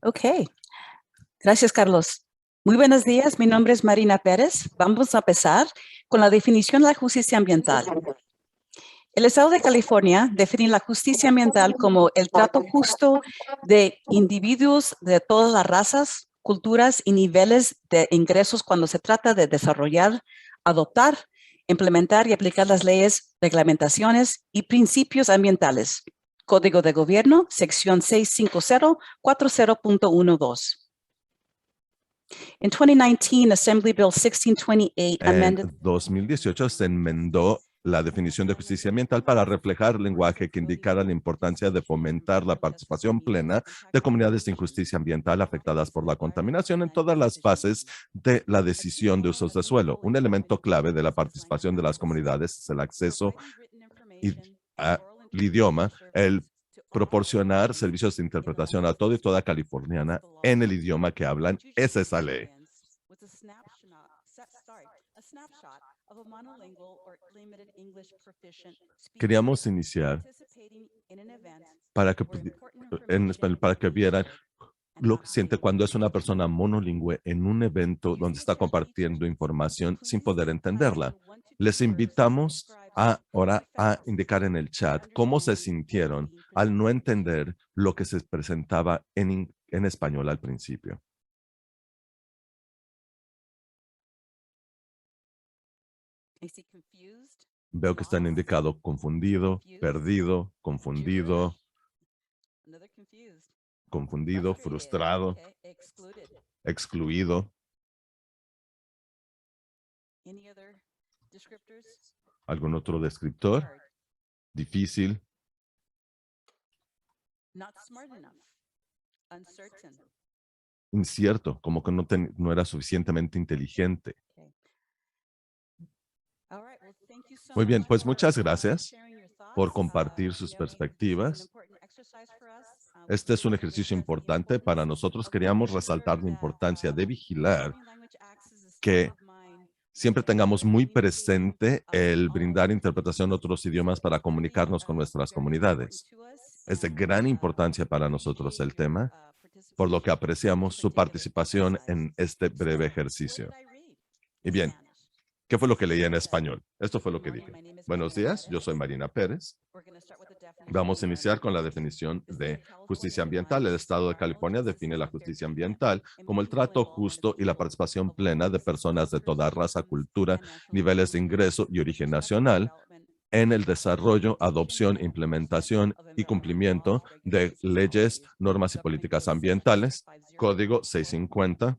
Ok, gracias, Carlos. Muy buenos días, mi nombre es Marina Pérez. Vamos a empezar con la definición de la justicia ambiental. El Estado de California define la justicia ambiental como el trato justo de individuos de todas las razas, culturas y niveles de ingresos cuando se trata de desarrollar, adoptar, implementar y aplicar las leyes, reglamentaciones y principios ambientales. Código de Gobierno, sección 65040.12. In 2019, Assembly Bill 1628 En amended 2018 se enmendó la definición de justicia ambiental para reflejar lenguaje que indicara la importancia de fomentar la participación plena de comunidades de injusticia ambiental afectadas por la contaminación en todas las fases de la decisión de usos de suelo. Un elemento clave de la participación de las comunidades es el acceso al idioma, el proporcionar servicios de interpretación a todo y toda californiana en el idioma que hablan. Es esa ley. Queríamos iniciar para que, en español, para que vieran lo que siente cuando es una persona monolingüe en un evento donde está compartiendo información sin poder entenderla. Les invitamos ahora a indicar en el chat cómo se sintieron al no entender lo que se presentaba en español al principio. Veo que están indicados confundido, perdido, confundido, frustrado, excluido. ¿Algún otro descriptor? Difícil. Incierto, como que no era suficientemente inteligente. Muy bien, pues muchas gracias por compartir sus perspectivas. Este es un ejercicio importante para nosotros. Queríamos resaltar la importancia de vigilar que siempre tengamos muy presente el brindar interpretación en otros idiomas para comunicarnos con nuestras comunidades. Es de gran importancia para nosotros el tema, por lo que apreciamos su participación en este breve ejercicio. Y bien, ¿qué fue lo que leí en español? Esto fue lo que dije. Buenos días, yo soy Marina Pérez. Vamos a iniciar con la definición de justicia ambiental. El Estado de California define la justicia ambiental como el trato justo y la participación plena de personas de toda raza, cultura, niveles de ingreso y origen nacional en el desarrollo, adopción, implementación y cumplimiento de leyes, normas y políticas ambientales. Código 650.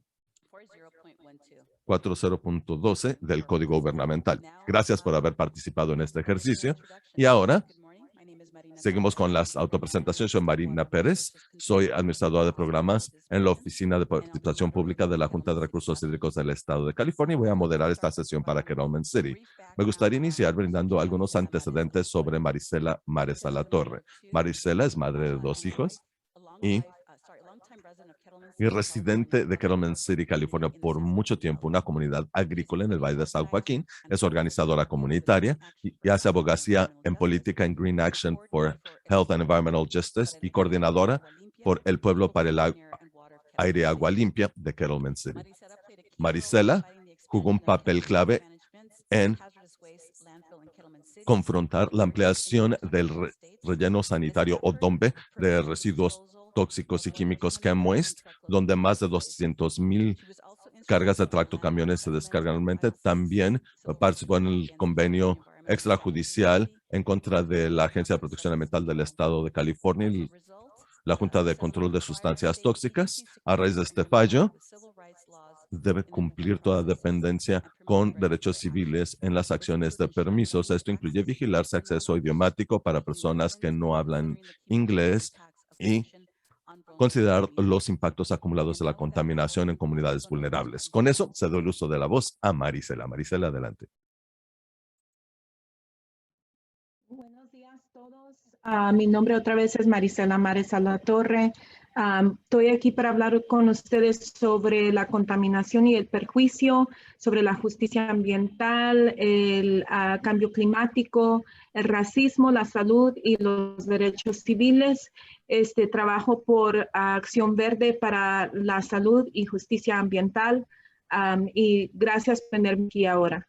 40.12 del Código Gubernamental. Gracias por haber participado en este ejercicio. Y ahora seguimos con las autopresentaciones. Soy Marina Pérez, soy administradora de programas en la Oficina de Participación Pública de la Junta de Recursos Hídricos del Estado de California y voy a moderar esta sesión para Cattleman City. Me gustaría iniciar brindando algunos antecedentes sobre Marisela Mares-Alatorre. Marisela es madre de 2 hijos y residente de Cattleman City, California, por mucho tiempo, una comunidad agrícola en el Valle de San Joaquín. Es organizadora comunitaria y hace abogacía en política en Green Action for Health and Environmental Justice y coordinadora por el Pueblo para el Aire y Agua Limpia de Cattleman City. Marisela jugó un papel clave en confrontar la ampliación del relleno sanitario o DOMBE de residuos tóxicos y químicos Chem Waste, donde más de 200,000 cargas de tractocamiones se descargan anualmente. También participó en el convenio extrajudicial en contra de la Agencia de Protección Ambiental del Estado de California y la Junta de Control de Sustancias Tóxicas. A raíz de este fallo, debe cumplir toda dependencia con derechos civiles en las acciones de permisos. Esto incluye vigilarse acceso idiomático para personas que no hablan inglés y considerar los impactos acumulados de la contaminación en comunidades vulnerables. Con eso, cedo el uso de la voz a Marisela. Marisela, adelante. Buenos días a todos. Mi nombre otra vez es Marisela Mares-Alatorre. Estoy aquí para hablar con ustedes sobre la contaminación y el perjuicio, sobre la justicia ambiental, el cambio climático, el racismo, la salud y los derechos civiles. trabajo por Acción Verde para la Salud y Justicia Ambiental. Y gracias por tenerme aquí ahora.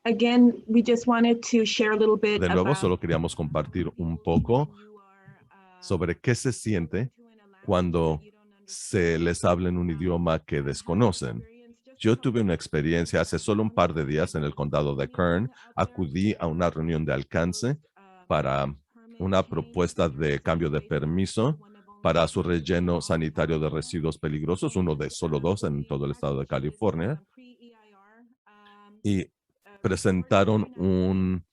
Again, we just wanted to share a little bit De nuevo, about solo queríamos compartir un poco sobre qué se siente cuando se les habla en un idioma que desconocen. Yo tuve una experiencia hace solo un par de días en el condado de Kern. Acudí a una reunión de alcance para una propuesta de cambio de permiso para su relleno sanitario de residuos peligrosos, uno de solo dos en todo el estado de California. Y presentaron un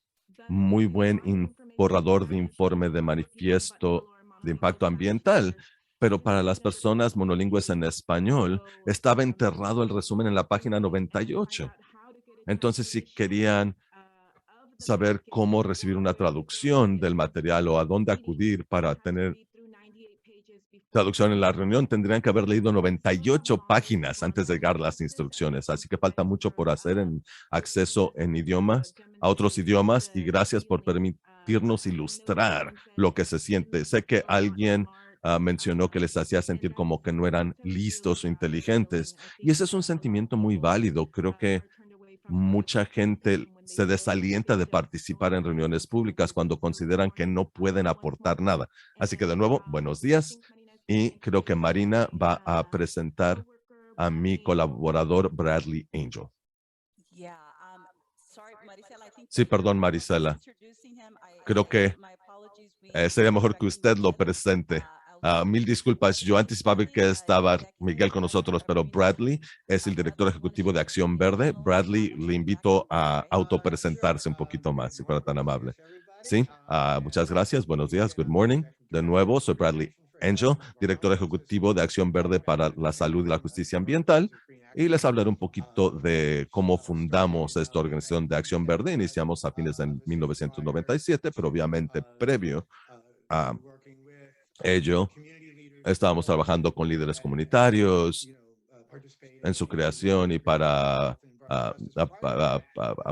muy buen borrador de informe de manifiesto de impacto ambiental, pero para las personas monolingües en español estaba enterrado el resumen en la página 98. Entonces, si querían saber cómo recibir una traducción del material o a dónde acudir para tener traducción en la reunión, tendrían que haber leído 98 páginas antes de llegar las instrucciones. Así que falta mucho por hacer en acceso en idiomas, a otros idiomas, y gracias por permitirnos ilustrar lo que se siente. Sé que alguien mencionó que les hacía sentir como que no eran listos o inteligentes, y ese es un sentimiento muy válido. Creo que mucha gente se desalienta de participar en reuniones públicas cuando consideran que no pueden aportar nada. Así que de nuevo, buenos días. Y creo que Marina va a presentar a mi colaborador Bradley Angel. Sí, perdón, Marisela. Creo que sería mejor que usted lo presente. Mil disculpas, yo anticipaba que estaba Miguel con nosotros, pero Bradley es el director ejecutivo de Acción Verde. Bradley, le invito a autopresentarse un poquito más, si fuera tan amable. Sí, muchas gracias. Buenos días. Good morning. De nuevo, soy Bradley Angel, director ejecutivo de Acción Verde para la Salud y la Justicia Ambiental. Y les hablaré un poquito de cómo fundamos esta organización de Acción Verde. Iniciamos a fines de 1997, pero obviamente previo a ello, estábamos trabajando con líderes comunitarios en su creación y para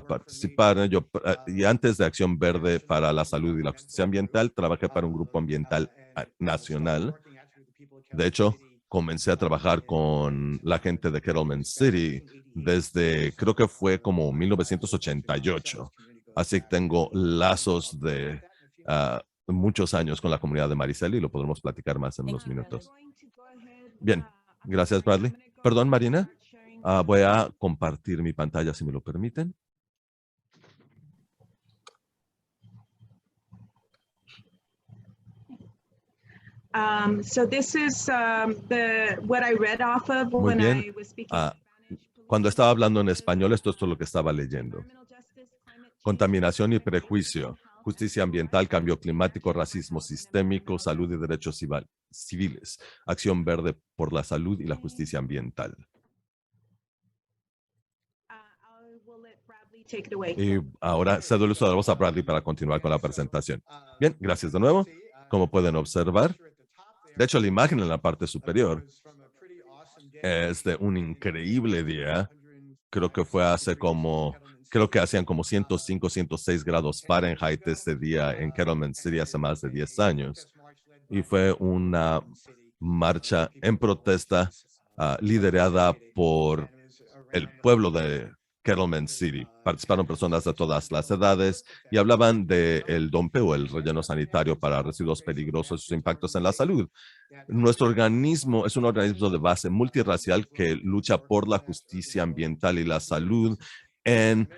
participar. Y antes de Acción Verde para la Salud y la Justicia Ambiental, trabajé para un grupo ambiental nacional. De hecho, comencé a trabajar con la gente de Kettleman City desde, creo que fue como 1988. Así que tengo lazos de muchos años con la comunidad de Maricel y lo podremos platicar más en unos minutos. Bien, gracias, Bradley. Perdón, Marina. Voy a compartir mi pantalla, si me lo permiten. So this is what I read off of Muy when bien. I was speaking. Cuando estaba hablando en español, esto es todo lo que estaba leyendo. Contaminación y prejuicio, justicia ambiental, cambio climático, racismo sistémico, salud y derechos civiles, Acción Verde por la salud y la justicia ambiental. Y ahora cedo el uso de la voz a Bradley para continuar con la presentación. Bien, gracias de nuevo. Como pueden observar, de hecho, la imagen en la parte superior es de un increíble día. Creo que fue creo que hacían como 105, 106 grados Fahrenheit este día en Kettleman City hace más de 10 años. Y fue una marcha en protesta liderada por el pueblo de Kettleman City. Participaron personas de todas las edades y hablaban del DOMPE o el relleno sanitario para residuos peligrosos y sus impactos en la salud. Nuestro organismo es un organismo de base multirracial que lucha por la justicia ambiental y la salud en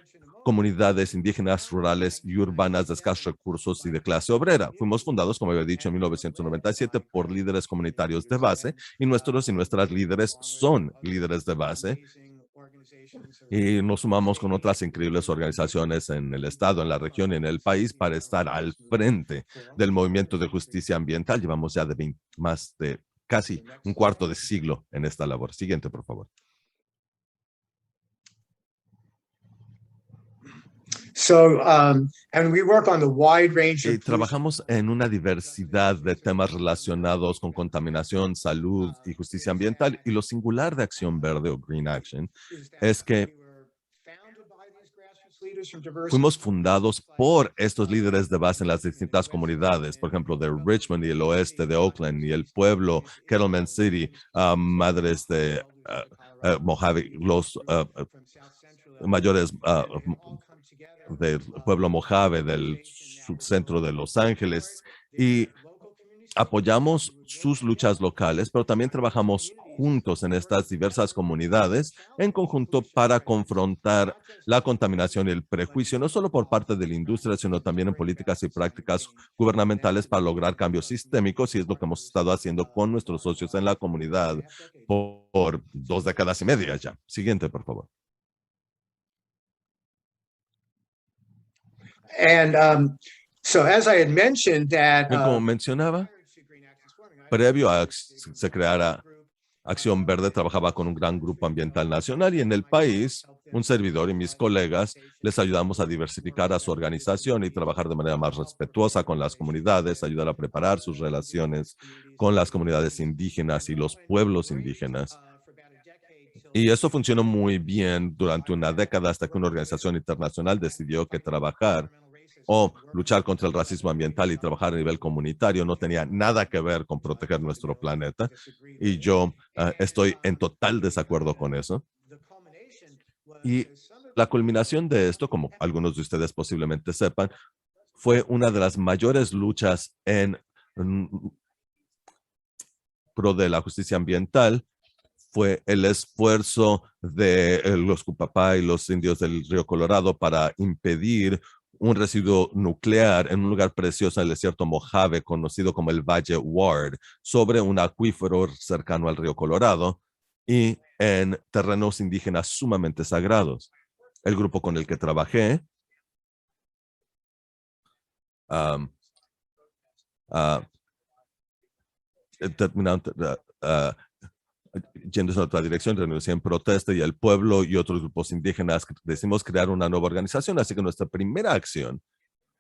comunidades indígenas, rurales y urbanas de escasos recursos y de clase obrera. Fuimos fundados, como había dicho, en 1997 por líderes comunitarios de base y nuestros y nuestras líderes son líderes de base. Y nos sumamos con otras increíbles organizaciones en el estado, en la región y en el país para estar al frente del movimiento de justicia ambiental. Llevamos ya más de casi un cuarto de siglo en esta labor. Siguiente, por favor. Y trabajamos en una diversidad de temas relacionados con contaminación, salud y justicia ambiental. Y lo singular de Acción Verde o Green Action es que Fuimos fundados por estos líderes de base en las distintas comunidades, por ejemplo, de Richmond y el oeste de Oakland y el pueblo, Kettleman City, madres de Mojave, los mayores del pueblo Mojave, del subcentro de Los Ángeles, y apoyamos sus luchas locales, pero también trabajamos juntos en estas diversas comunidades en conjunto para confrontar la contaminación y el prejuicio, no solo por parte de la industria, sino también en políticas y prácticas gubernamentales para lograr cambios sistémicos, y es lo que hemos estado haciendo con nuestros socios en la comunidad por 2 décadas y media ya. Siguiente, por favor. Bien, como mencionaba, previo a que se creara Acción Verde, trabajaba con un gran grupo ambiental nacional, y en el país, un servidor y mis colegas les ayudamos a diversificar a su organización y trabajar de manera más respetuosa con las comunidades, ayudar a preparar sus relaciones con las comunidades indígenas y los pueblos indígenas. Y eso funcionó muy bien durante una década, hasta que una organización internacional decidió que trabajar o luchar contra el racismo ambiental y trabajar a nivel comunitario no tenía nada que ver con proteger nuestro planeta. Y yo estoy en total desacuerdo con eso. Y la culminación de esto, como algunos de ustedes posiblemente sepan, fue una de las mayores luchas en pro de la justicia ambiental. Fue el esfuerzo de los Cupapá y los indios del Río Colorado para impedir un residuo nuclear en un lugar precioso en el desierto Mojave, conocido como el Valle Ward, sobre un acuífero cercano al Río Colorado y en terrenos indígenas sumamente sagrados. El grupo con el que trabajé terminaron yendo en otra dirección, renuncié en protesta, y el pueblo y otros grupos indígenas decidimos crear una nueva organización. Así que nuestra primera acción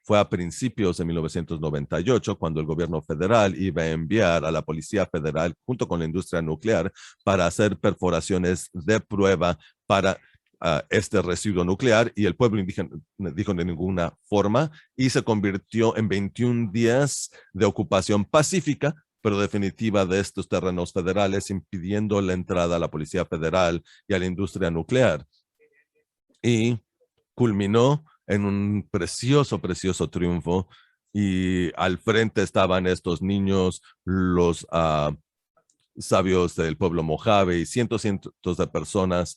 fue a principios de 1998, cuando el gobierno federal iba a enviar a la Policía Federal junto con la industria nuclear para hacer perforaciones de prueba para este residuo nuclear, y el pueblo indígena dijo de ninguna forma, y se convirtió en 21 días de ocupación pacífica pero definitiva de estos terrenos federales, impidiendo la entrada a la Policía Federal y a la industria nuclear. Y culminó en un precioso triunfo, y al frente estaban estos niños, los sabios del pueblo Mojave, y cientos de personas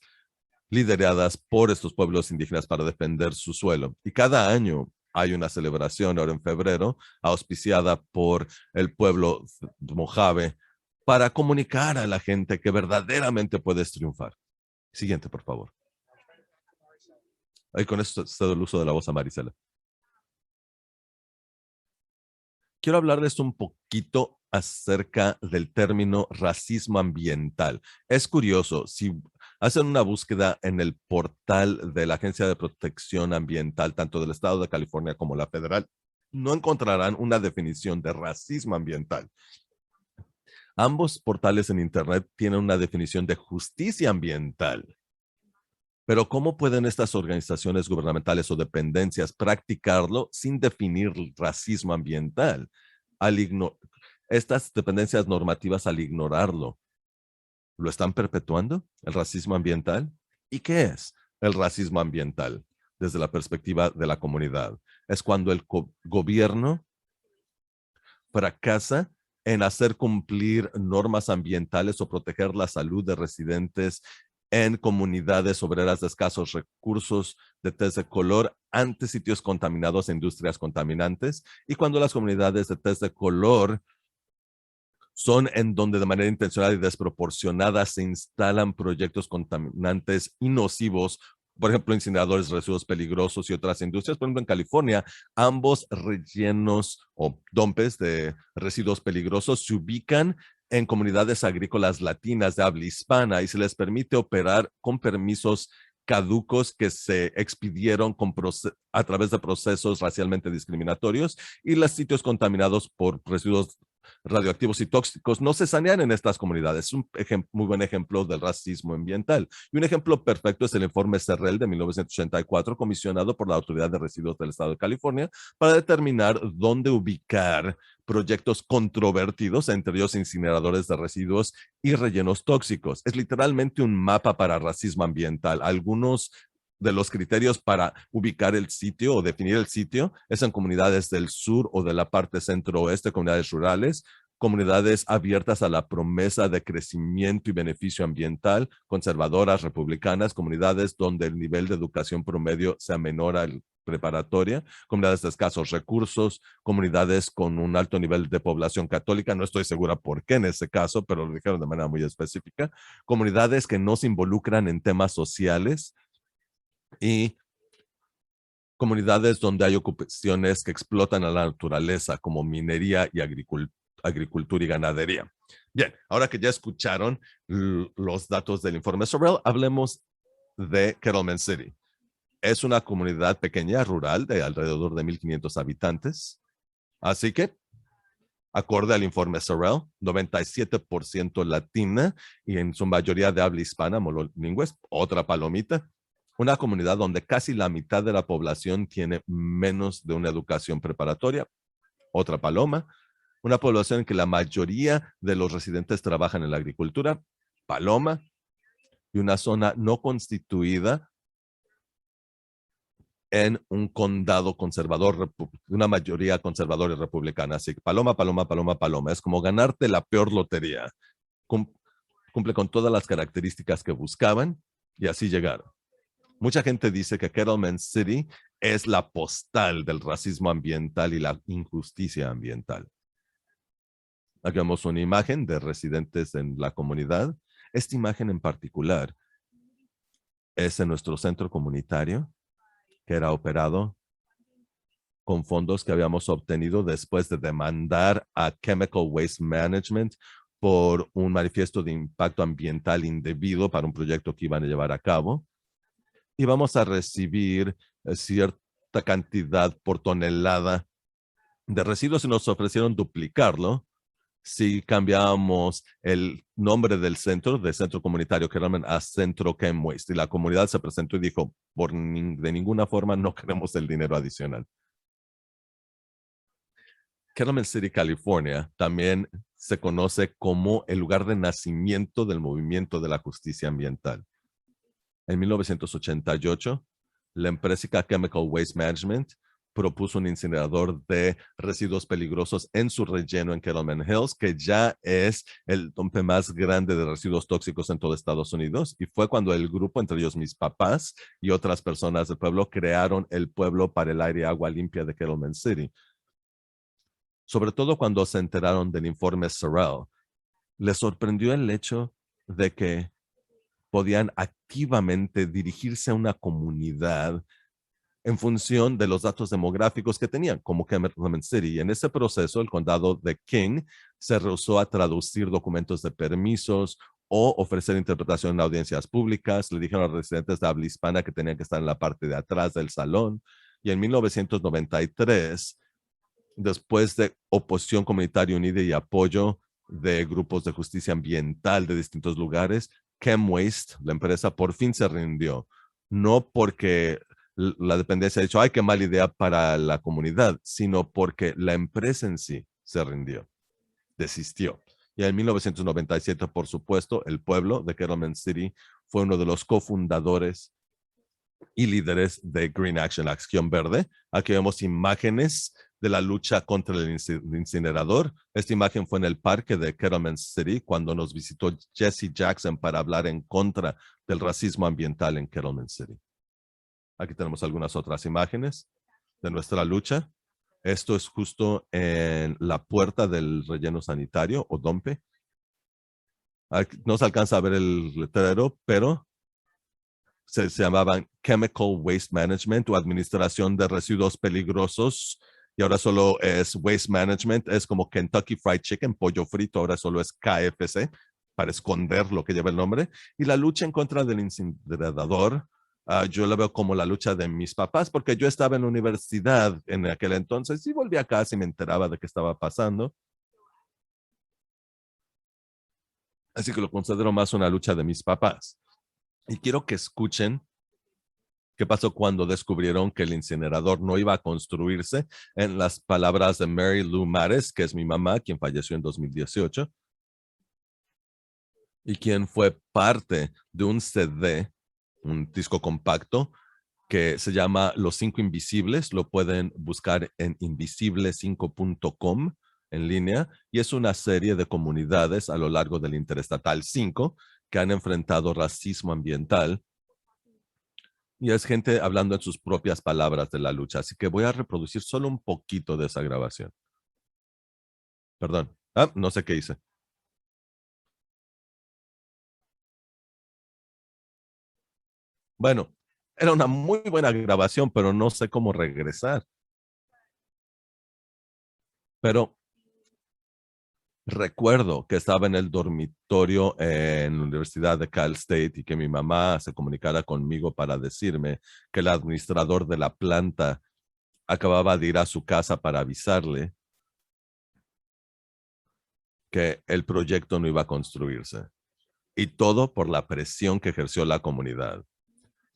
lideradas por estos pueblos indígenas para defender su suelo. Y cada año hay una celebración ahora en febrero, auspiciada por el pueblo Mojave, para comunicar a la gente que verdaderamente puedes triunfar. Siguiente, por favor. Ahí con esto está el uso de la voz a Marisela. Quiero hablarles un poquito acerca del término racismo ambiental. Es curioso, si hacen una búsqueda en el portal de la Agencia de Protección Ambiental, tanto del Estado de California como la federal, no encontrarán una definición de racismo ambiental. Ambos portales en Internet tienen una definición de justicia ambiental. Pero ¿cómo pueden estas organizaciones gubernamentales o dependencias practicarlo sin definir racismo ambiental? Estas dependencias normativas, al ignorarlo, ¿lo están perpetuando, el racismo ambiental? ¿Y qué es el racismo ambiental desde la perspectiva de la comunidad? Es cuando el gobierno fracasa en hacer cumplir normas ambientales o proteger la salud de residentes en comunidades obreras de escasos recursos de tez de color ante sitios contaminados e industrias contaminantes, y cuando las comunidades de tez de color son en donde de manera intencional y desproporcionada se instalan proyectos contaminantes y nocivos, por ejemplo, incineradores de residuos peligrosos y otras industrias. Por ejemplo, en California, ambos rellenos o dumpes de residuos peligrosos se ubican en comunidades agrícolas latinas de habla hispana, y se les permite operar con permisos caducos que se expidieron a través de procesos racialmente discriminatorios, y los sitios contaminados por residuos radioactivos y tóxicos no se sanean en estas comunidades. Es un muy buen ejemplo del racismo ambiental. Y un ejemplo perfecto es el informe Cerrell de 1984, comisionado por la Autoridad de Residuos del Estado de California para determinar dónde ubicar proyectos controvertidos, entre ellos incineradores de residuos y rellenos tóxicos. Es literalmente un mapa para racismo ambiental. Algunos de los criterios para ubicar el sitio o definir el sitio es en comunidades del sur o de la parte centro-oeste, comunidades rurales, comunidades abiertas a la promesa de crecimiento y beneficio ambiental, conservadoras, republicanas, comunidades donde el nivel de educación promedio sea menor al preparatoria, comunidades de escasos recursos, comunidades con un alto nivel de población católica, no estoy segura por qué en ese caso, pero lo dijeron de manera muy específica, comunidades que no se involucran en temas sociales y comunidades donde hay ocupaciones que explotan a la naturaleza como minería y agricultura y ganadería. Bien, ahora que ya escucharon los datos del informe Sorrell, hablemos de Kettleman City. Es una comunidad pequeña, rural, de alrededor de 1,500 habitantes. Así que, acorde al informe Sorrell, 97% latina y en su mayoría de habla hispana, monolingües, otra palomita. Una comunidad donde casi la mitad de la población tiene menos de una educación preparatoria, otra paloma. Una población en que la mayoría de los residentes trabajan en la agricultura, paloma. Y una zona no constituida en un condado conservador, una mayoría conservadora y republicana. Así que paloma, paloma, paloma, paloma. Es como ganarte la peor lotería. Cumple con todas las características que buscaban y así llegaron. Mucha gente dice que Kettleman City es la postal del racismo ambiental y la injusticia ambiental. Aquí vemos una imagen de residentes en la comunidad. Esta imagen en particular es en nuestro centro comunitario, que era operado con fondos que habíamos obtenido después de demandar a Chemical Waste Management por un manifiesto de impacto ambiental indebido para un proyecto que iban a llevar a cabo. Y vamos a recibir cierta cantidad por tonelada de residuos y nos ofrecieron duplicarlo si cambiamos el nombre del centro, de centro comunitario Kettleman, a Centro Chem Waste. Y la comunidad se presentó y dijo, de ninguna forma no queremos el dinero adicional. Kettleman City, California, también se conoce como el lugar de nacimiento del movimiento de la justicia ambiental. En 1988, la empresa Chemical Waste Management propuso un incinerador de residuos peligrosos en su relleno en Kettleman Hills, que ya es el dump más grande de residuos tóxicos en todo Estados Unidos. Y fue cuando el grupo, entre ellos mis papás y otras personas del pueblo, crearon el Pueblo para el Aire y Agua Limpia de Kettleman City. Sobre todo cuando se enteraron del informe Sorrell, les sorprendió el hecho de que podían activamente dirigirse a una comunidad en función de los datos demográficos que tenían, como Kettleman City. Y en ese proceso, el condado de King se rehusó a traducir documentos de permisos o ofrecer interpretación en audiencias públicas. Le dijeron a los residentes de habla hispana que tenían que estar en la parte de atrás del salón. Y en 1993, después de oposición comunitaria unida y apoyo de grupos de justicia ambiental de distintos lugares, Chem Waste, la empresa, por fin se rindió. No porque la dependencia ha dicho, ay, qué mala idea para la comunidad, sino porque la empresa en sí se rindió, desistió. Y en 1997, por supuesto, el pueblo de Kettleman City fue uno de los cofundadores y líderes de Green Action, Acción Verde. Aquí vemos imágenes de la lucha contra el incinerador. Esta imagen fue en el parque de Kettleman City cuando nos visitó Jesse Jackson para hablar en contra del racismo ambiental en Kettleman City. Aquí tenemos algunas otras imágenes de nuestra lucha. Esto es justo en la puerta del relleno sanitario o dumpe. Aquí no se alcanza a ver el letrero, pero se llamaban Chemical Waste Management o Administración de Residuos Peligrosos. Y ahora solo es Waste Management. Es como Kentucky Fried Chicken, pollo frito. Ahora solo es KFC para esconder lo que lleva el nombre. Y la lucha en contra del incinerador, yo la veo como la lucha de mis papás, porque yo estaba en la universidad en aquel entonces y volví a casa y me enteraba de qué estaba pasando. Así que lo considero más una lucha de mis papás. Y quiero que escuchen qué pasó cuando descubrieron que el incinerador no iba a construirse, en las palabras de Mary Lou Mares, que es mi mamá, quien falleció en 2018, y quien fue parte de un CD, un disco compacto, que se llama Los Cinco Invisibles. Lo pueden buscar en invisible5.com en línea, y es una serie de comunidades a lo largo del Interestatal 5 que han enfrentado racismo ambiental, y es gente hablando en sus propias palabras de la lucha. Así que voy a reproducir solo un poquito de esa grabación. Perdón. No sé qué hice. Bueno, era una muy buena grabación, pero no sé cómo regresar. Pero recuerdo que estaba en el dormitorio en la Universidad de Cal State y que mi mamá se comunicara conmigo para decirme que el administrador de la planta acababa de ir a su casa para avisarle que el proyecto no iba a construirse. Y todo por la presión que ejerció la comunidad.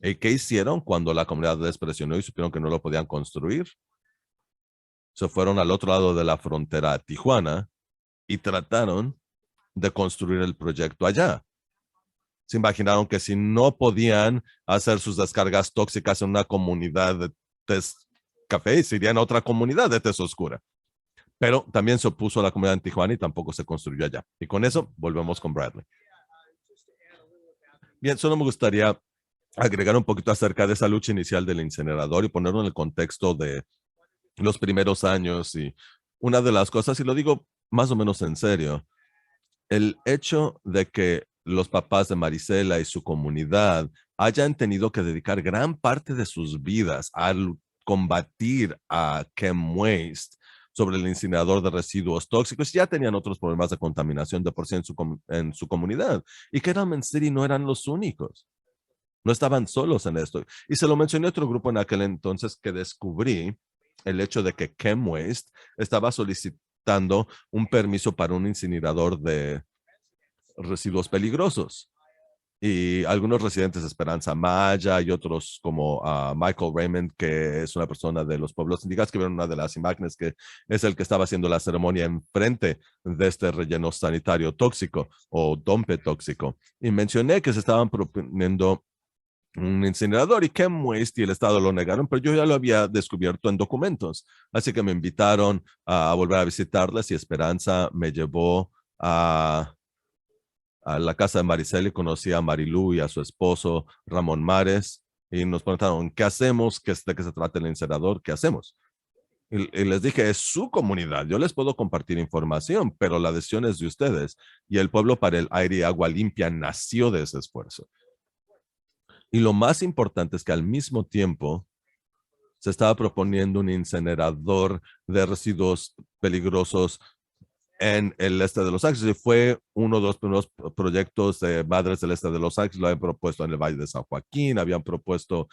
¿Y qué hicieron cuando la comunidad les presionó y supieron que no lo podían construir? Se fueron al otro lado de la frontera, a Tijuana, y trataron de construir el proyecto allá. Se imaginaron que si no podían hacer sus descargas tóxicas en una comunidad de tez café, se irían a otra comunidad de tez oscura. Pero también se opuso a la comunidad en Tijuana y tampoco se construyó allá. Y con eso volvemos con Bradley. Bien, solo me gustaría agregar un poquito acerca de esa lucha inicial del incinerador y ponerlo en el contexto de los primeros años. Y una de las cosas, y lo digo más o menos en serio, el hecho de que los papás de Marisela y su comunidad hayan tenido que dedicar gran parte de sus vidas a combatir a Chem Waste sobre el incinerador de residuos tóxicos, ya tenían otros problemas de contaminación de por sí en su comunidad, y que Edelman City no eran los únicos. No estaban solos en esto. Y se lo mencioné a otro grupo en aquel entonces que descubrí el hecho de que Chem Waste estaba solicitando un permiso para un incinerador de residuos peligrosos. Y algunos residentes de Esperanza Maya y otros como Michael Raymond, que es una persona de los pueblos indígenas, que vieron una de las imágenes, que es el que estaba haciendo la ceremonia enfrente de este relleno sanitario tóxico o dompe tóxico. Y mencioné que se estaban proponiendo un incinerador y Chem Waste y el Estado lo negaron, pero yo ya lo había descubierto en documentos. Así que me invitaron a volver a visitarles y Esperanza me llevó a la casa de Maricel y conocí a Marilú y a su esposo Ramón Mares y nos preguntaron, ¿qué hacemos? ¿De qué se trata el incinerador? ¿Qué hacemos? Y les dije, es su comunidad, yo les puedo compartir información, pero la decisión es de ustedes. Y el Pueblo para el Aire y Agua Limpia nació de ese esfuerzo. Y lo más importante es que al mismo tiempo se estaba proponiendo un incinerador de residuos peligrosos en el este de Los Ángeles. Y fue uno de los primeros proyectos de Madres del Este de Los Ángeles. Lo habían propuesto en el Valle de San Joaquín, habían propuesto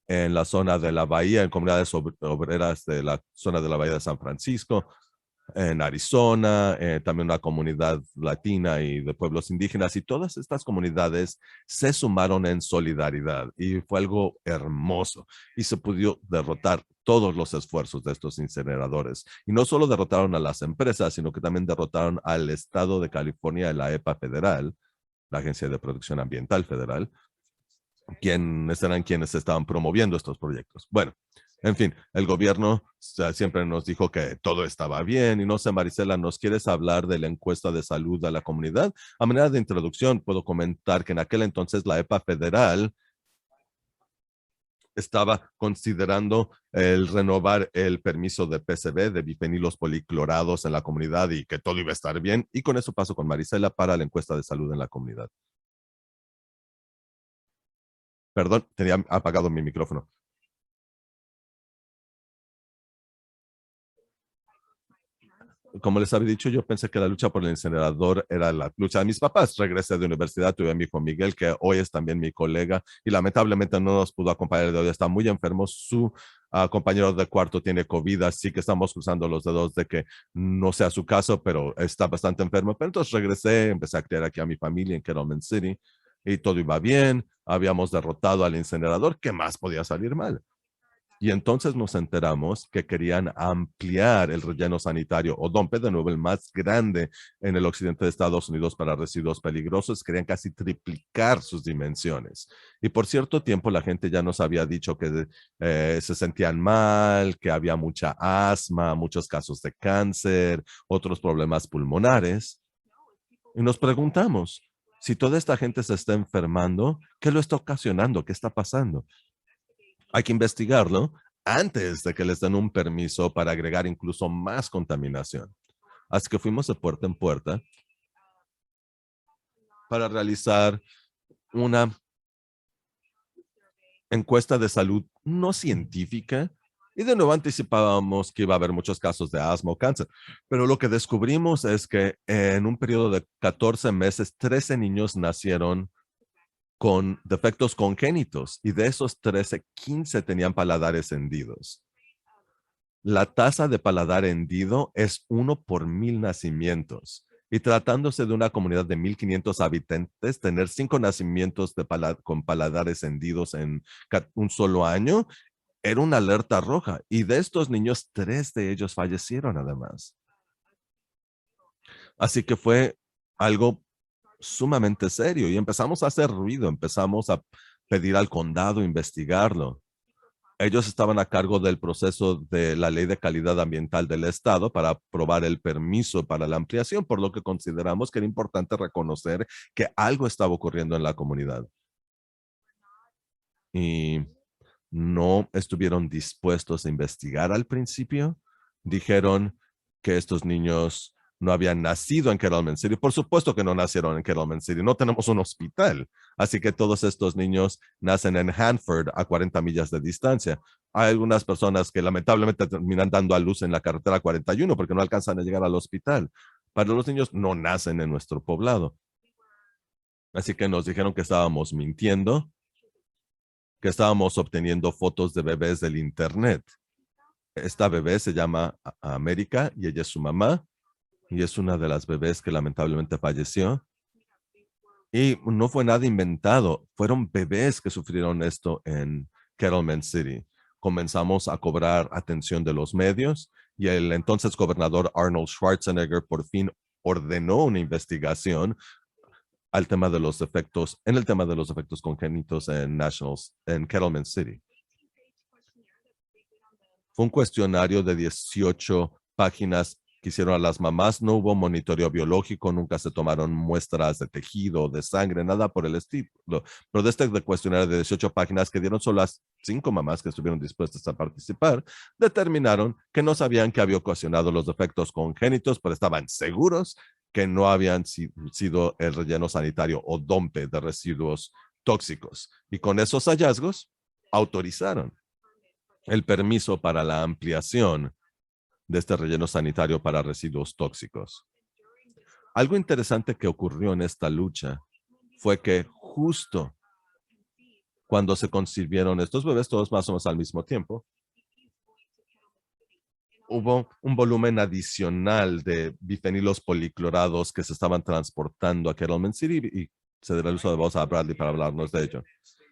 en la zona de la Bahía, en comunidades obreras de la zona de la Bahía de San Francisco, en Arizona, también una comunidad latina y de pueblos indígenas, y todas estas comunidades se sumaron en solidaridad y fue algo hermoso y se pudo derrotar todos los esfuerzos de estos incineradores. Y no solo derrotaron a las empresas, sino que también derrotaron al estado de California, la EPA federal, la Agencia de Protección Ambiental Federal, quienes eran quienes estaban promoviendo estos proyectos. Bueno, en fin, el gobierno siempre nos dijo que todo estaba bien y no sé, Marisela, ¿nos quieres hablar de la encuesta de salud a la comunidad? A manera de introducción, puedo comentar que en aquel entonces la EPA federal estaba considerando el renovar el permiso de PCB, de bifenilos policlorados en la comunidad y que todo iba a estar bien. Y con eso paso con Marisela para la encuesta de salud en la comunidad. Perdón, tenía apagado mi micrófono. Como les había dicho, yo pensé que la lucha por el incinerador era la lucha de mis papás. Regresé de universidad, tuve a mi hijo Miguel, que hoy es también mi colega, y lamentablemente no nos pudo acompañar de hoy. Está muy enfermo. Su compañero de cuarto tiene COVID, así que estamos cruzando los dedos de que no sea su caso, pero está bastante enfermo. Pero entonces regresé, empecé a criar aquí a mi familia en Kettleman City y todo iba bien. Habíamos derrotado al incinerador. ¿Qué más podía salir mal? Y entonces nos enteramos que querían ampliar el relleno sanitario o DOMPE, de nuevo el más grande en el occidente de Estados Unidos para residuos peligrosos. Querían casi triplicar sus dimensiones. Y por cierto tiempo la gente ya nos había dicho que se sentían mal, que había mucha asma, muchos casos de cáncer, otros problemas pulmonares. Y nos preguntamos, si toda esta gente se está enfermando, ¿qué lo está ocasionando? ¿Qué está pasando? Hay que investigarlo antes de que les den un permiso para agregar incluso más contaminación. Así que fuimos de puerta en puerta para realizar una encuesta de salud no científica. Y de nuevo anticipábamos que iba a haber muchos casos de asma o cáncer. Pero lo que descubrimos es que en un periodo de 14 meses, 13 niños nacieron con defectos congénitos y de esos 13, 15 tenían paladares hendidos. La tasa de paladar hendido es 1 por 1000 nacimientos. Y tratándose de una comunidad de 1,500 habitantes, tener 5 nacimientos con paladares hendidos en un solo año era una alerta roja. Y de estos niños, 3 de ellos fallecieron además. Así que fue algo sumamente serio y empezamos a hacer ruido, empezamos a pedir al condado investigarlo. Ellos estaban a cargo del proceso de la ley de calidad ambiental del estado para aprobar el permiso para la ampliación, por lo que consideramos que era importante reconocer que algo estaba ocurriendo en la comunidad. Y no estuvieron dispuestos a investigar al principio. Dijeron que estos niños no habían nacido en Kettleman City. Por supuesto que no nacieron en Kettleman City. No tenemos un hospital. Así que todos estos niños nacen en Hanford a 40 millas de distancia. Hay algunas personas que lamentablemente terminan dando a luz en la carretera 41 porque no alcanzan a llegar al hospital. Para los niños no nacen en nuestro poblado. Así que nos dijeron que estábamos mintiendo, que estábamos obteniendo fotos de bebés del internet. Esta bebé se llama América y ella es su mamá y es una de las bebés que lamentablemente falleció. Y no fue nada inventado, fueron bebés que sufrieron esto en Kettleman City. Comenzamos a cobrar atención de los medios y el entonces gobernador Arnold Schwarzenegger por fin ordenó una investigación al tema de los defectos, en el tema de los defectos congénitos en Kettleman City. Fue un cuestionario de 18 páginas que hicieron a las mamás. No hubo monitoreo biológico, nunca se tomaron muestras de tejido, de sangre, nada por el estilo. Pero de este cuestionario de 18 páginas que dieron solo las 5 mamás que estuvieron dispuestas a participar, determinaron que no sabían que había ocasionado los defectos congénitos, pero estaban seguros que no habían sido el relleno sanitario o DOMPE de residuos tóxicos. Y con esos hallazgos, autorizaron el permiso para la ampliación de este relleno sanitario para residuos tóxicos. Algo interesante que ocurrió en esta lucha fue que justo cuando se concibieron estos bebés, todos más o menos al mismo tiempo, hubo un volumen adicional de bifenilos policlorados que se estaban transportando a Kettleman City y se dará el uso de voz a Bradley para hablarnos de ello.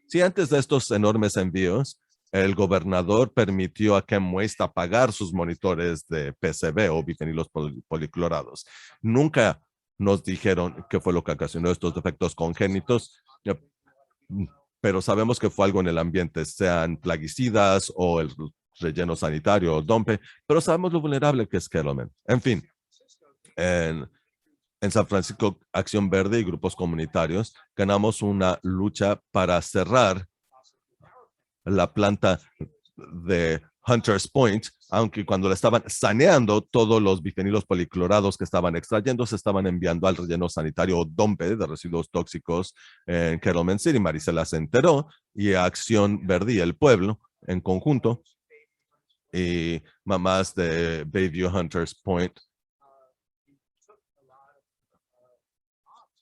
Sí, antes de estos enormes envíos, el gobernador permitió a Chem Waste apagar sus monitores de PCB o bifenilos policlorados. Nunca nos dijeron qué fue lo que ocasionó estos defectos congénitos, pero sabemos que fue algo en el ambiente, sean plaguicidas o el relleno sanitario o DOMPE, pero sabemos lo vulnerable que es Kettleman. En fin, en San Francisco, Acción Verde y grupos comunitarios ganamos una lucha para cerrar la planta de Hunters Point, aunque cuando la estaban saneando, todos los bifenilos policlorados que estaban extrayendo se estaban enviando al relleno sanitario o DOMPE de residuos tóxicos en Kettleman City. Marisela se enteró y Acción Verde y el pueblo en conjunto y mamás de Bayview Hunters Point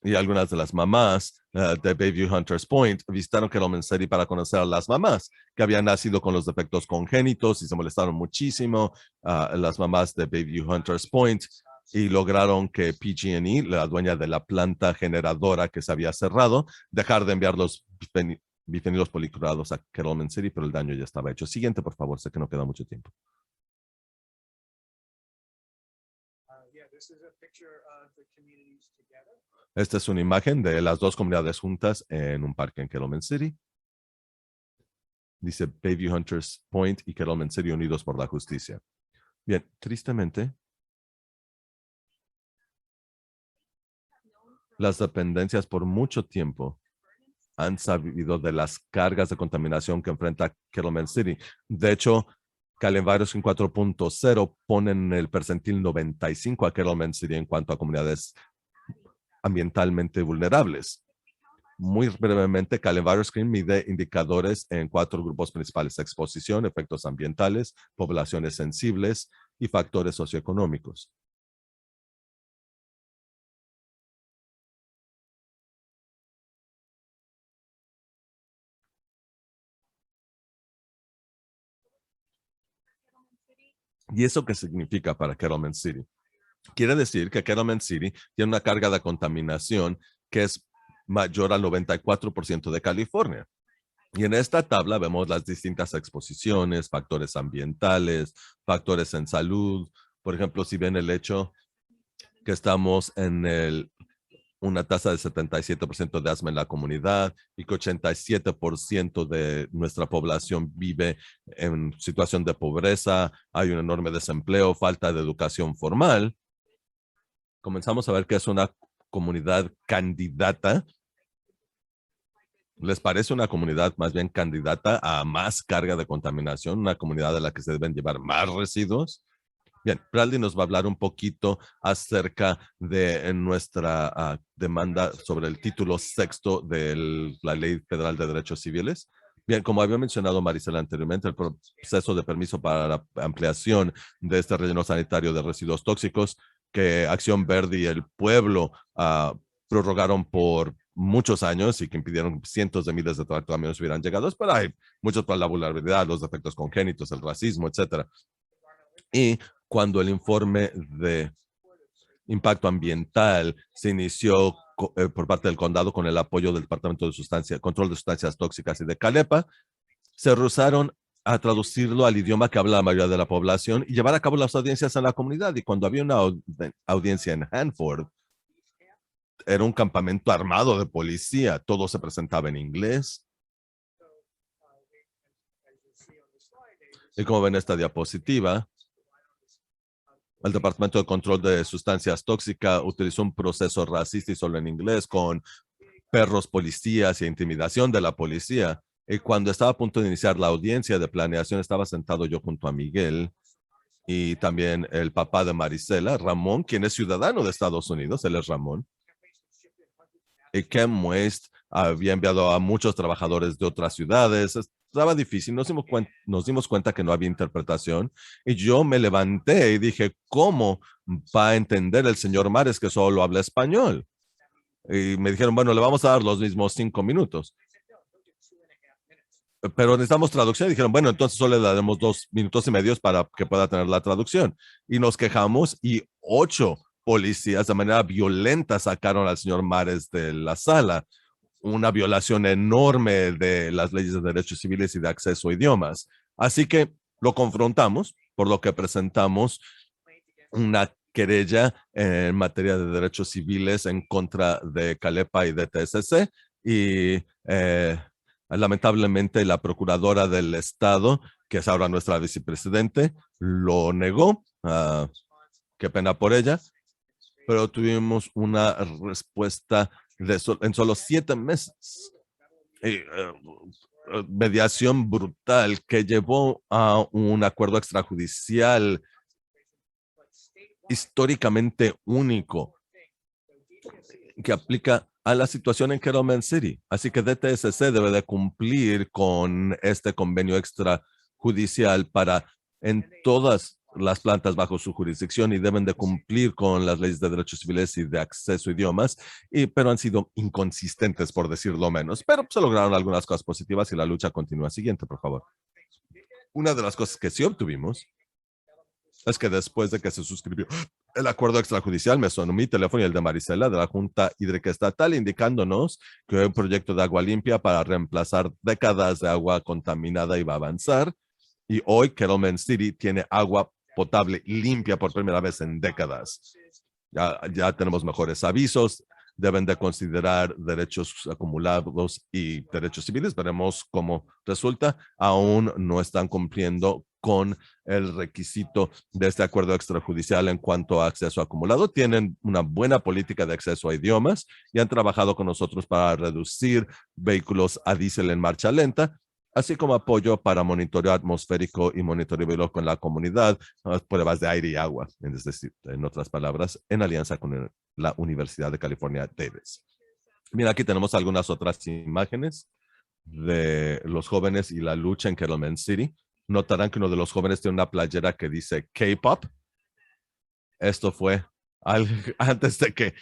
y algunas de las mamás de Bayview Hunters Point visitaron Cattleman City para conocer a las mamás que habían nacido con los defectos congénitos y se molestaron muchísimo, las mamás de Bayview Hunters Point, y lograron que PG&E, la dueña de la planta generadora que se había cerrado, dejar de enviar los bifenilos policlorados a Cattleman City, pero el daño ya estaba hecho. Siguiente, por favor, sé que no queda mucho tiempo. Esta es una imagen de las dos comunidades juntas en un parque en Cattleman City. Dice Bayview Hunters Point y Cattleman City unidos por la justicia. Bien, tristemente, las dependencias por mucho tiempo han sabido de las cargas de contaminación que enfrenta Cattleman City. De hecho, Calevirus en 4.0 ponen el percentil 95 a Cattleman City en cuanto a comunidades ambientalmente vulnerables. Muy brevemente, Calevirus Screen mide indicadores en 4 grupos principales: exposición, efectos ambientales, poblaciones sensibles y factores socioeconómicos. ¿Y eso qué significa para Cattleman City? Quiere decir que Cattleman City tiene una carga de contaminación que es mayor al 94% de California. Y en esta tabla vemos las distintas exposiciones, factores ambientales, factores en salud. Por ejemplo, si ven el hecho que estamos en una tasa de 77% de asma en la comunidad y que 87% de nuestra población vive en situación de pobreza, hay un enorme desempleo, falta de educación formal. Comenzamos a ver que es una comunidad candidata. ¿Les parece una comunidad más bien candidata a más carga de contaminación? ¿Una comunidad a la que se deben llevar más residuos? Bien, Bradley nos va a hablar un poquito acerca de nuestra demanda sobre el título sexto de la Ley Federal de Derechos Civiles. Bien, como había mencionado Marisela anteriormente, el proceso de permiso para la ampliación de este relleno sanitario de residuos tóxicos que Acción Verde y el pueblo prorrogaron por muchos años y que impidieron cientos de miles de camiones hubieran llegado, pero hay muchos para la vulnerabilidad, los defectos congénitos, el racismo, etcétera. Y cuando el informe de impacto ambiental se inició por parte del condado con el apoyo del Departamento de Control de Sustancias Tóxicas y de CALEPA, se rehusaron a traducirlo al idioma que habla la mayoría de la población y llevar a cabo las audiencias en la comunidad. Y cuando había una audiencia en Hanford, era un campamento armado de policía, todo se presentaba en inglés. Y como ven esta diapositiva, el Departamento de Control de Sustancias Tóxicas utilizó un proceso racista y solo en inglés con perros policías y intimidación de la policía. Y cuando estaba a punto de iniciar la audiencia de planeación, estaba sentado yo junto a Miguel y también el papá de Marisela, Ramón, quien es ciudadano de Estados Unidos. Él es Ramón. Y Ken West había enviado a muchos trabajadores de otras ciudades. Estaba difícil, nos dimos cuenta que no había interpretación y yo me levanté y dije, ¿cómo va a entender el señor Mares que solo habla español? Y me dijeron, bueno, le vamos a dar los mismos 5 minutos. Pero necesitamos traducción. Y dijeron, bueno, entonces solo le daremos 2 minutos y medio para que pueda tener la traducción. Y nos quejamos y 8 policías de manera violenta sacaron al señor Mares de la sala. Una violación enorme de las leyes de derechos civiles y de acceso a idiomas. Así que lo confrontamos, por lo que presentamos una querella en materia de derechos civiles en contra de CALEPA y de TSC. Y lamentablemente la procuradora del estado, que es ahora nuestra vicepresidente, lo negó. Qué pena por ella. Pero tuvimos una respuesta en solo 7 meses. Mediación brutal que llevó a un acuerdo extrajudicial históricamente único que aplica a la situación en Cattleman City. Así que DTSC debe de cumplir con este convenio extrajudicial para en todas las plantas bajo su jurisdicción y deben de cumplir con las leyes de derechos civiles y de acceso a idiomas, pero han sido inconsistentes, por decirlo menos. Pero se lograron algunas cosas positivas y la lucha continúa. Siguiente, por favor. Una de las cosas que sí obtuvimos es que después de que se suscribió el acuerdo extrajudicial, me sonó mi teléfono y el de Marisela de la Junta Hídrica Estatal indicándonos que un proyecto de agua limpia para reemplazar décadas de agua contaminada iba a avanzar. Y hoy Kettleman City tiene agua potable limpia por primera vez en décadas. Ya tenemos mejores avisos. Deben de considerar derechos acumulados y derechos civiles. Veremos cómo resulta. Aún no están cumpliendo con el requisito de este acuerdo extrajudicial en cuanto a acceso acumulado. Tienen una buena política de acceso a idiomas y han trabajado con nosotros para reducir vehículos a diésel en marcha lenta, así como apoyo para monitoreo atmosférico y monitoreo biológico en la comunidad, pruebas de aire y agua, es decir, en otras palabras, en alianza con la Universidad de California, Davis. Mira, aquí tenemos algunas otras imágenes de los jóvenes y la lucha en Kettleman City. Notarán que uno de los jóvenes tiene una playera que dice K-pop. Esto fue antes de que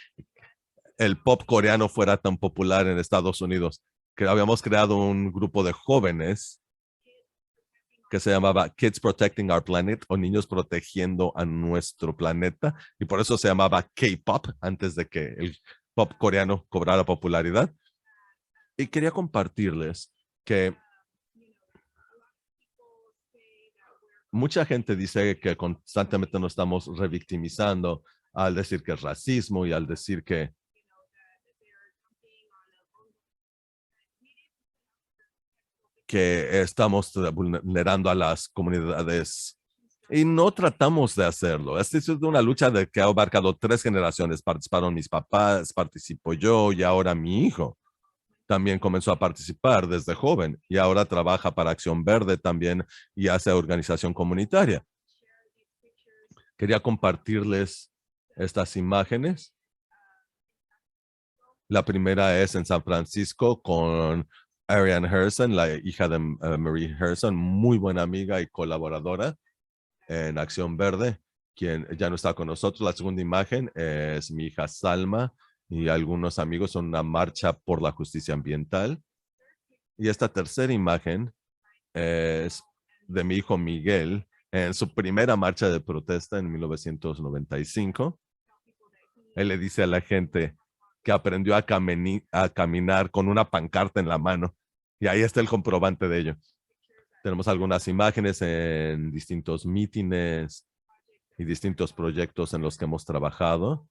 el pop coreano fuera tan popular en Estados Unidos, que habíamos creado un grupo de jóvenes que se llamaba Kids Protecting Our Planet, o Niños Protegiendo a Nuestro Planeta, y por eso se llamaba K-pop antes de que el pop coreano cobrara popularidad. Y quería compartirles que mucha gente dice que constantemente nos estamos revictimizando al decir que es racismo y al decir que estamos vulnerando a las comunidades y no tratamos de hacerlo. Esta es una lucha que ha abarcado 3 generaciones. Participaron mis papás, participo yo y ahora mi hijo también comenzó a participar desde joven y ahora trabaja para Acción Verde también y hace organización comunitaria. Quería compartirles estas imágenes. La primera es en San Francisco con Ariane Harrison, la hija de Marie Harrison, muy buena amiga y colaboradora en Acción Verde, quien ya no está con nosotros. La segunda imagen es mi hija Salma y algunos amigos en una marcha por la justicia ambiental. Y esta tercera imagen es de mi hijo Miguel en su primera marcha de protesta en 1995. Él le dice a la gente que aprendió a caminar con una pancarta en la mano. Y ahí está el comprobante de ello. Tenemos algunas imágenes en distintos mítines y distintos proyectos en los que hemos trabajado.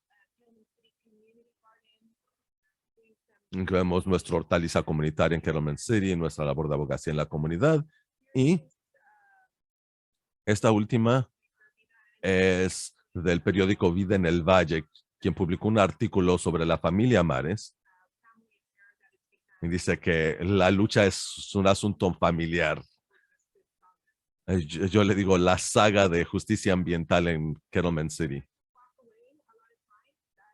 Incluimos nuestra hortaliza comunitaria en Kettleman City, nuestra labor de abogacía en la comunidad. Y esta última es del periódico Vida en el Valle, quien publicó un artículo sobre la familia Mares. Y dice que la lucha es un asunto familiar. Yo le digo la saga de justicia ambiental en Kettleman City.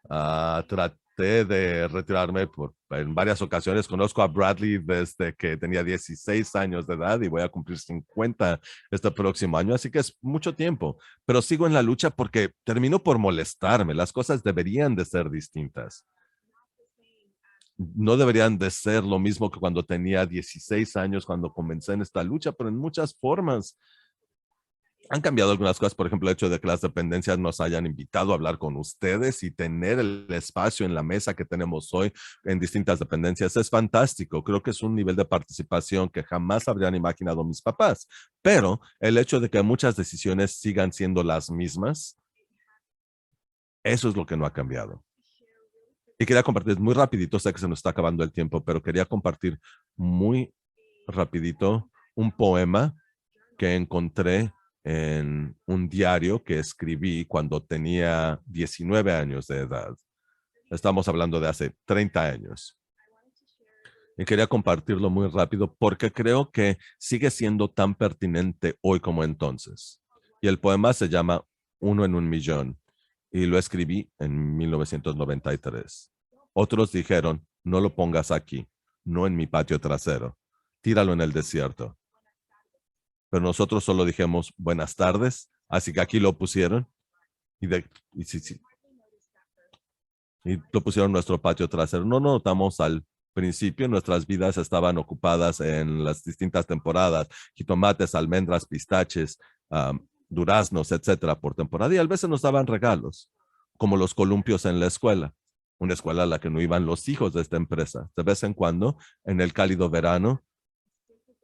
Traté de retirarme en varias ocasiones. Conozco a Bradley desde que tenía 16 años de edad y voy a cumplir 50 este próximo año, así que es mucho tiempo. Pero sigo en la lucha porque termino por molestarme. Las cosas deberían de ser distintas. No deberían de ser lo mismo que cuando tenía 16 años, cuando comencé en esta lucha, pero en muchas formas han cambiado algunas cosas. Por ejemplo, el hecho de que las dependencias nos hayan invitado a hablar con ustedes y tener el espacio en la mesa que tenemos hoy en distintas dependencias es fantástico. Creo que es un nivel de participación que jamás habrían imaginado mis papás. Pero el hecho de que muchas decisiones sigan siendo las mismas, eso es lo que no ha cambiado. Y quería compartir muy rapidito, sé que se nos está acabando el tiempo, pero quería compartir muy rapidito un poema que encontré en un diario que escribí cuando tenía 19 años de edad. Estamos hablando de hace 30 años. Y quería compartirlo muy rápido porque creo que sigue siendo tan pertinente hoy como entonces. Y el poema se llama Uno en un millón. Y lo escribí en 1993. Otros dijeron, no lo pongas aquí, no en mi patio trasero. Tíralo en el desierto. Pero nosotros solo dijimos, buenas tardes, Así que aquí lo pusieron sí, y lo pusieron en nuestro patio trasero. No notamos al principio, nuestras vidas estaban ocupadas en las distintas temporadas, jitomates, almendras, pistaches, duraznos, etcétera, por temporada. Y a veces nos daban regalos, como los columpios en la escuela, una escuela a la que no iban los hijos de esta empresa. De vez en cuando, en el cálido verano,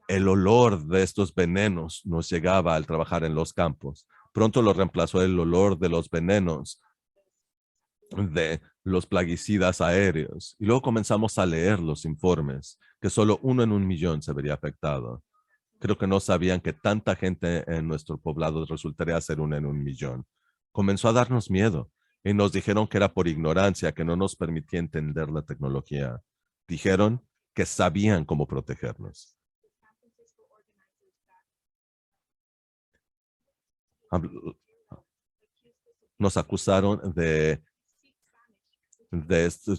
el olor de estos venenos nos llegaba al trabajar en los campos. Pronto lo reemplazó el olor de los venenos de los plaguicidas aéreos. Y luego comenzamos a leer los informes, que solo 1 en 1.000.000 se vería afectado. Creo que no sabían que tanta gente en nuestro poblado resultaría ser 1 en 1.000.000. Comenzó a darnos miedo y nos dijeron que era por ignorancia, que no nos permitía entender la tecnología. Dijeron que sabían cómo protegernos. Nos acusaron de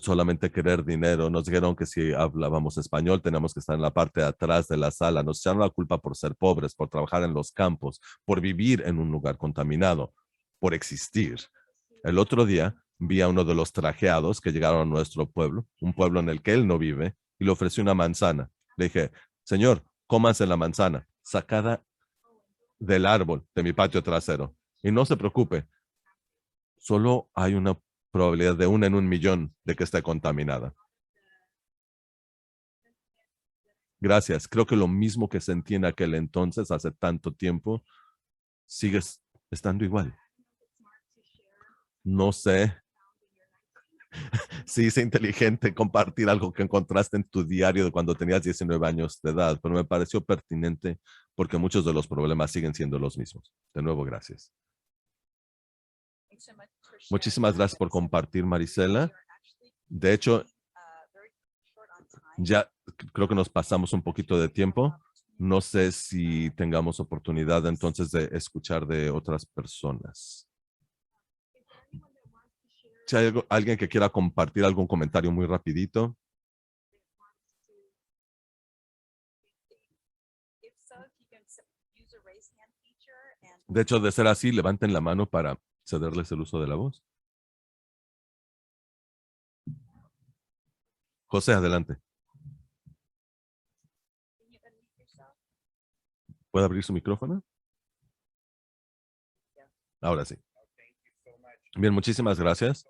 solamente querer dinero. Nos dijeron que si hablábamos español teníamos que estar en la parte de atrás de la sala. Nos echaron la culpa por ser pobres, por trabajar en los campos, por vivir en un lugar contaminado, por existir. El otro día vi a uno de los trajeados que llegaron a nuestro pueblo, un pueblo en el que él no vive, y le ofrecí una manzana. Le dije, señor, cómase la manzana, sacada del árbol de mi patio trasero. Y no se preocupe, solo hay una probabilidad de 1 en 1.000.000 de que esté contaminada. Gracias. Creo que lo mismo que sentí en aquel entonces, hace tanto tiempo, sigue estando igual. No sé si es inteligente compartir algo que encontraste en tu diario de cuando tenías 19 años de edad, pero me pareció pertinente porque muchos de los problemas siguen siendo los mismos. De nuevo, gracias. Muchísimas gracias por compartir, Marisela. De hecho, ya creo que nos pasamos un poquito de tiempo. No sé si tengamos oportunidad entonces de escuchar de otras personas. Si hay alguien que quiera compartir algún comentario muy rapidito. De hecho, de ser así, levanten la mano para cederles el uso de la voz. José, adelante. ¿Puede abrir su micrófono? Ahora sí. Bien, muchísimas gracias.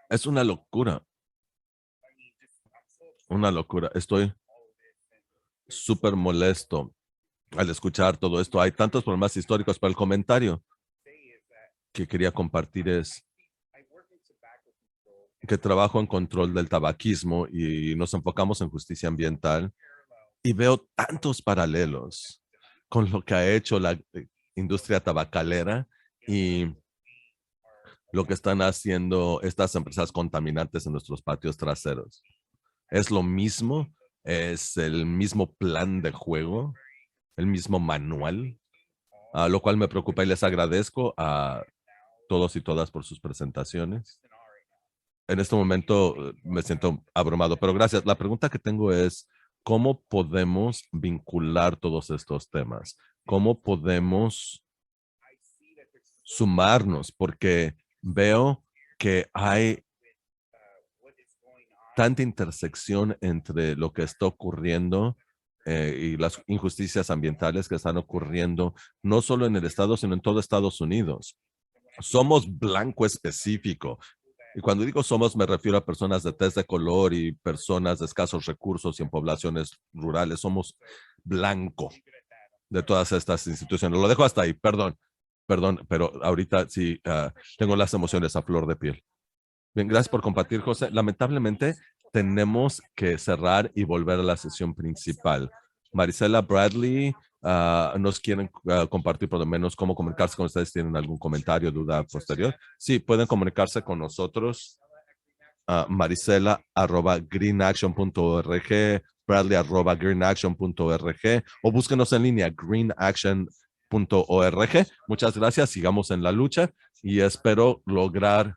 Es una locura. Una locura. Estoy súper molesto al escuchar todo esto. Hay tantos problemas históricos, pero el comentario que quería compartir es que trabajo en control del tabaquismo y nos enfocamos en justicia ambiental y veo tantos paralelos con lo que ha hecho la industria tabacalera y lo que están haciendo estas empresas contaminantes en nuestros patios traseros. Es lo mismo, es el mismo plan de juego, el mismo manual, lo cual me preocupa y les agradezco a todos y todas por sus presentaciones. En este momento me siento abrumado, pero gracias. La pregunta que tengo es, ¿cómo podemos vincular todos estos temas? ¿Cómo podemos sumarnos? Porque veo que hay tanta intersección entre lo que está ocurriendo y las injusticias ambientales que están ocurriendo, no solo en el estado, sino en todo Estados Unidos. Somos blanco específico. Y cuando digo somos, me refiero a personas de tez de color y personas de escasos recursos y en poblaciones rurales. Somos blanco de todas estas instituciones. Lo dejo hasta ahí, perdón, pero ahorita sí tengo las emociones a flor de piel. Bien, gracias por compartir, José. Lamentablemente, tenemos que cerrar y volver a la sesión principal. Marisela, Bradley, nos quieren compartir por lo menos cómo comunicarse con ustedes. ¿Tienen algún comentario, duda posterior? Sí, pueden comunicarse con nosotros. Marisela@greenaction.org, Bradley@greenaction.org o búsquenos en línea greenaction.org. Muchas gracias, sigamos en la lucha y espero lograr